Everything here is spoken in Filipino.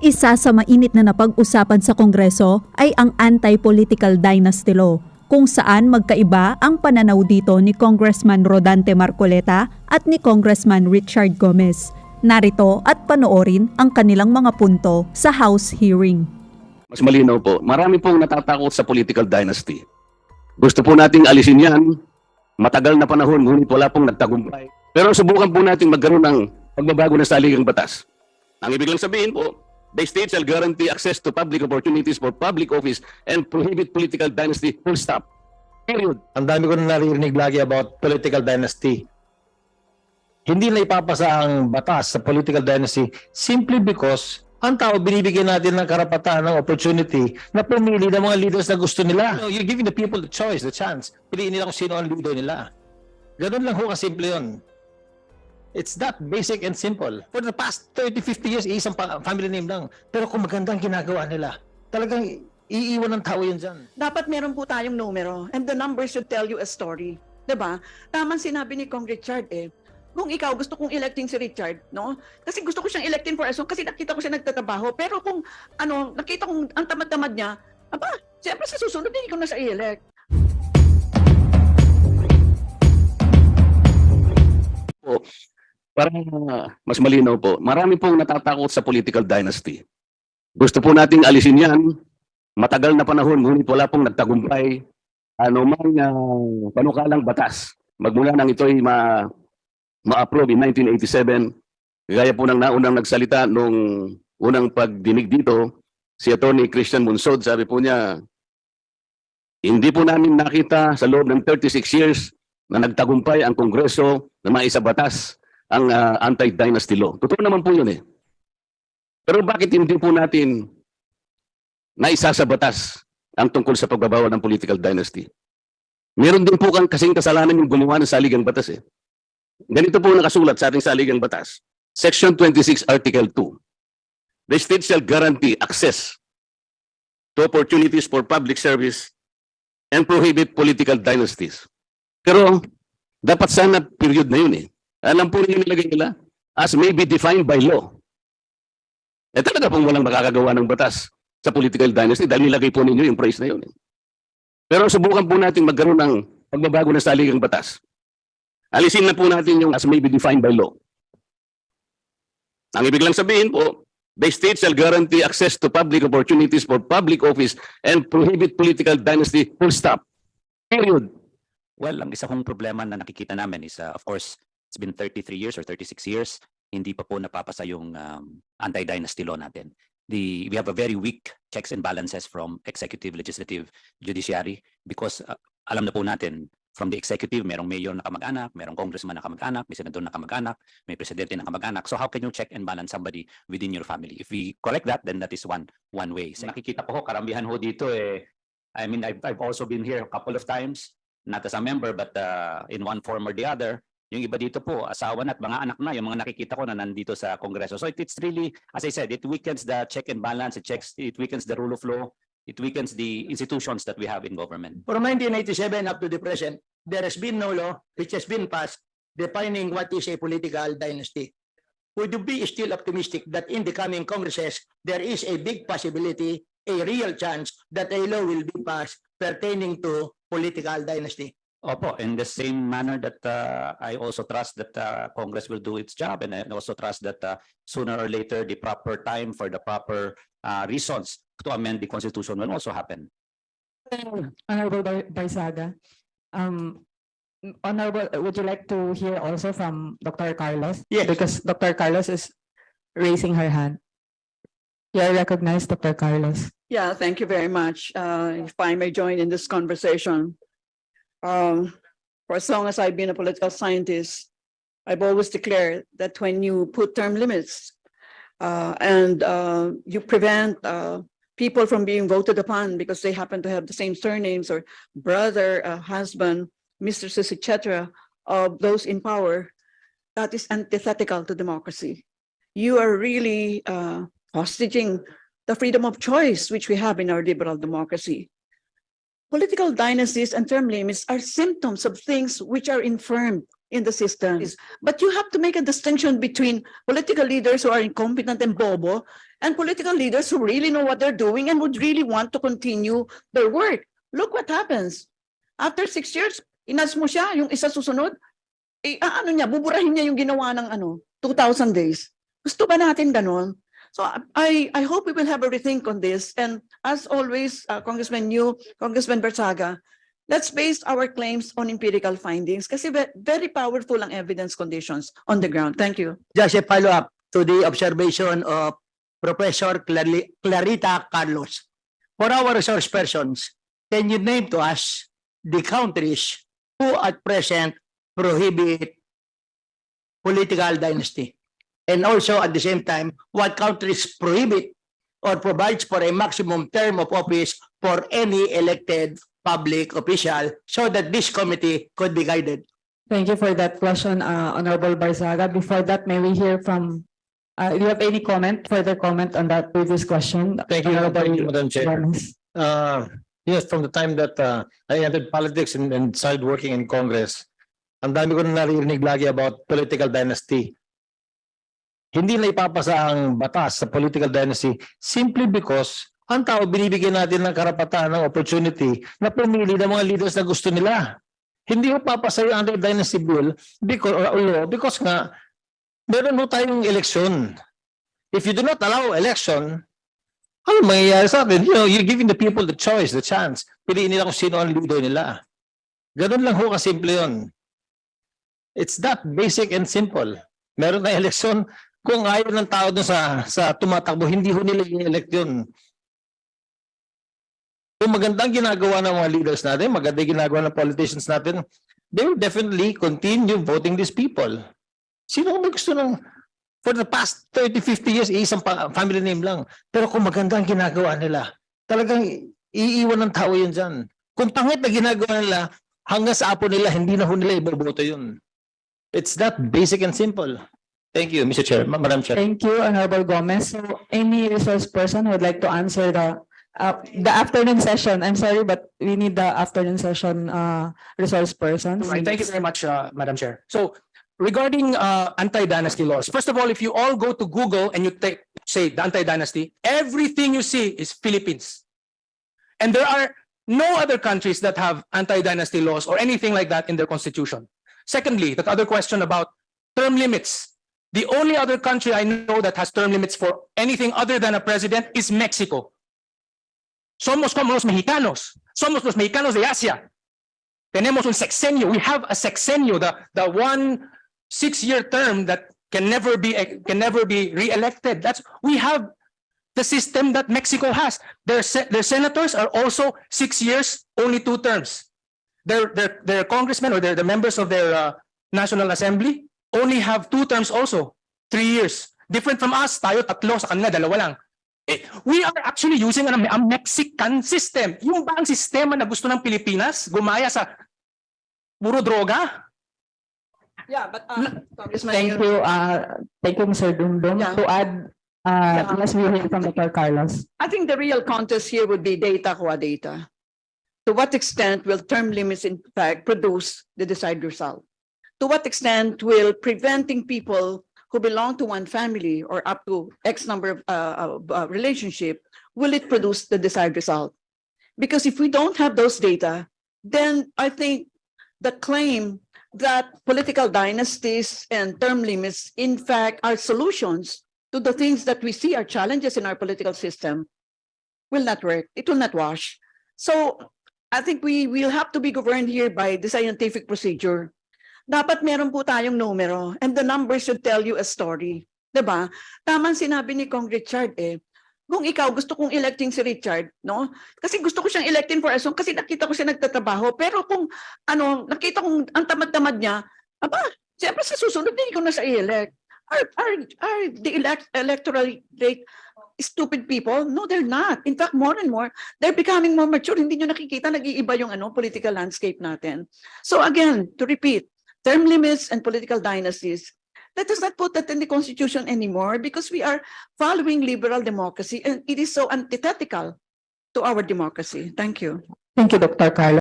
Isa sa mainit na napag-usapan sa Kongreso ay ang anti-political dynasty law, kung saan magkaiba ang pananaw dito ni Congressman Rodante Marcoleta at ni Congressman Richard Gomez. Narito at panoorin ang kanilang mga punto sa House hearing. Mas malinaw po, marami pong natatakot sa political dynasty. Gusto po nating alisin yan, matagal na panahon, ngunit wala pong nagtagumpay. Pero subukan po natin magkaroon ng pagbabago ng saligang batas. Ang ibig lang sabihin po, the state shall guarantee access to public opportunities for public office and prohibit political dynasty. Full stop. Period. Ang dami ko na naririnig lagi about political dynasty. Hindi na ipapasa ang batas sa political dynasty simply because ang tao binibigyan natin ng karapatan, ng opportunity na pumili ng mga leaders na gusto nila. You're giving the people the choice, the chance. Piliin nila kung sino ang leader nila. Ganun lang ho kasimple yun. It's that basic and simple. For the past 30-50 years, isang family name lang. Pero kung magandang ginagawa nila, talagang iiwan ng tao yun dyan. Dapat meron po tayong numero and the numbers should tell you a story. Diba? Tamang sinabi ni Kong Richard kung ikaw gusto kong electing si Richard, no? Kasi gusto ko siyang electing for as long kasi nakita ko siya nagtatrabaho. Pero kung nakita kong ang tamad-tamad niya, aba, siyempre sa susunod hindi ko na siya i-elect. Para mas malinaw po, marami pong natatakot sa political dynasty. Gusto po nating alisin yan, matagal na panahon, ngunit wala pong nagtagumpay. Anumang panukalang batas, magmula nang ito ay ma-approve in 1987, gaya po ng naunang nagsalita nung unang pagdinig dito, si Atty. Christian Munsod, sabi po niya, hindi po namin nakita sa loob ng 36 years na nagtagumpay ang Kongreso na maisabatas ang anti-dynasty law. Totoo naman po yun eh. Pero bakit hindi po natin naisasabatas ang tungkol sa pagbabawal ng political dynasty? Meron din po kasing kasalanan yung gumawa ng saligang batas eh. Ganito po nakasulat sa ating saligang batas. Section 26, Article 2. The state shall guarantee access to opportunities for public service and prohibit political dynasties. Pero dapat sana period na yun eh. Alam po rin yung nilagay nila as may be defined by law. Eh talaga pong walang makakagawa ng batas sa political dynasty dahil nilagay po ninyo yung phrase na yun. Pero subukan po natin magkaroon ng pagbabago ng saligang batas. Alisin na po natin yung as may be defined by law. Ang ibig lang sabihin po, the state shall guarantee access to public opportunities for public office and prohibit political dynasty. Full stop. Period. Well, ang isa kong problema na nakikita namin is, of course, it's been 33 years or 36 years, hindi pa po napapasa yung anti-dynasty law natin. We have a very weak checks and balances from executive, legislative, judiciary because alam na po natin, from the executive, merong mayor na kamag-anak, merong congressman na kamag-anak, may senador na kamag-anak, may presidente na kamag-anak. So how can you check and balance somebody within your family? If we correct that, then that is one way. So, nakikita ko karamihan ho dito I mean, I've also been here a couple of times, not as a member, but in one form or the other. Yung iba dito po, asawa na at mga anak na, yung mga nakikita ko na nandito sa Kongreso. So it's really, as I said, it weakens the check and balance, it weakens the rule of law, it weakens the institutions that we have in government. From 1987 up to the present, there has been no law which has been passed defining what is a political dynasty. Would you be still optimistic that in the coming Congresses, there is a big possibility, a real chance that a law will be passed pertaining to political dynasty? Opo, in the same manner that I also trust that Congress will do its job, and I also trust that sooner or later the proper time for the proper reasons to amend the Constitution will also happen. Honorable Barzaga, Honorable, would you like to hear also from Dr. Carlos? Yes. Because Dr. Carlos is raising her hand. You are recognized, Dr. Carlos. Yeah, thank you very much. If I may join in this conversation. For as long as I've been a political scientist, I've always declared that when you put term limits and you prevent people from being voted upon because they happen to have the same surnames or brother, husband, mistresses, etc., of those in power, that is antithetical to democracy. You are really hostage the freedom of choice which we have in our liberal democracy. Political dynasties and term limits are symptoms of things which are infirmed in the system. But you have to make a distinction between political leaders who are incompetent and bobo and political leaders who really know what they're doing and would really want to continue their work. Look what happens. After 6 years, inas mo siya, yung isa susunod, buburahin niya yung ginawa ng 2,000 days. Gusto ba natin ganon? So I hope we will have a rethink on this. And as always, Congressman Yu, Congressman Bersaga, let's base our claims on empirical findings kasi very powerful ang evidence conditions on the ground. Thank you. Just a follow-up to the observation of Professor Clarita Carlos. For our resource persons, can you name to us the countries who at present prohibit political dynasty? And also at the same time, what countries prohibit or provides for a maximum term of office for any elected public official so that this committee could be guided? Thank you for that question, Honorable Barzaga. Before that, may we hear from, do you have any further comment on that previous question? Thank you, Madam Chair. Gomez? Yes, from the time that I entered politics and started working in Congress, ang dami ko na naririnig lagi about political dynasty. Hindi na ipapasa ang batas sa political dynasty simply because ang tao binibigyan natin ng karapatan, ng opportunity na pumili ng mga leaders na gusto nila. Hindi ko papasa yung anti-dynasty bill because nga meron mo tayong election. If you do not allow election, ano mangyayari sa atin? You're giving the people the choice, the chance. Piliin nila kung sino ang leader nila. Ganun lang ho kasimple yun. It's that basic and simple. Meron na election. Kung ayaw ng tao dun sa tumatakbo, hindi ho nila i-elect yun. Kung magandang ginagawa ng mga leaders natin, magandang ginagawa ng politicians natin, they will definitely continue voting these people. Sino may gusto ng, for the past 30, 50 years, isang family name lang. Pero kung magandang ginagawa nila, talagang iiwan ng tao yun dyan. Kung pangit na ginagawa nila, hanggang sa apo nila, hindi na ho nila iboboto yun. It's that basic and simple. Thank you, Mr. Chair, Madam Chair. Thank you, Honorable Gomez. So any resource person who would like to answer the afternoon session? I'm sorry, but we need the afternoon session resource persons. Right. Thank you very much, Madam Chair. So regarding anti-dynasty laws, first of all, if you all go to Google and you say the anti-dynasty, everything you see is Philippines. And there are no other countries that have anti-dynasty laws or anything like that in their constitution. Secondly, the other question about term limits. The only other country I know that has term limits for anything other than a president is Mexico. Somos como los mexicanos. Somos los mexicanos de Asia. Tenemos un sexenio. We have a sexenio, the 1 6-year term that can never be re-elected. We have the system that Mexico has. Their senators are also 6 years, only 2 terms. Their congressmen or the members of their National Assembly only have 2 terms also, 3 years. Different from us, tayo 3, sa kanila 2 lang. We are actually using a Mexican system. Yung ba ang sistema na gusto ng Pilipinas, gumaya sa puro droga? Yeah, but Congressman, Thank you, Mr. Dumdum. Yeah. To add, let's hear from Dr. Carlos. I think the real contest here would be data qua data. To what extent will term limits in fact produce the desired result? To what extent will preventing people who belong to one family or up to X number of relationship, will it produce the desired result? Because if we don't have those data, then I think the claim that political dynasties and term limits, in fact, are solutions to the things that we see are challenges in our political system will not work. It will not wash. So I think we will have to be governed here by the scientific procedure. Dapat meron po tayong numero and the numbers should tell you a story. Diba? Tamang sinabi ni Kong Richard kung ikaw gusto kong electing si Richard, no? Kasi gusto ko siyang electing for as long kasi nakita ko siya nagtatrabaho. Pero kung nakita kong ang tamad-tamad niya, siyempre sa susunod hindi ko na siya i-elect. Are the electoral rate stupid people? No, they're not. In fact, more and more, they're becoming more mature. Hindi nyo nakikita, nag-iiba yung political landscape natin. So again, to repeat, term limits and political dynasties, let us not put that in the Constitution anymore because we are following liberal democracy and it is so antithetical to our democracy. Thank you. Thank you, Dr. Carlos.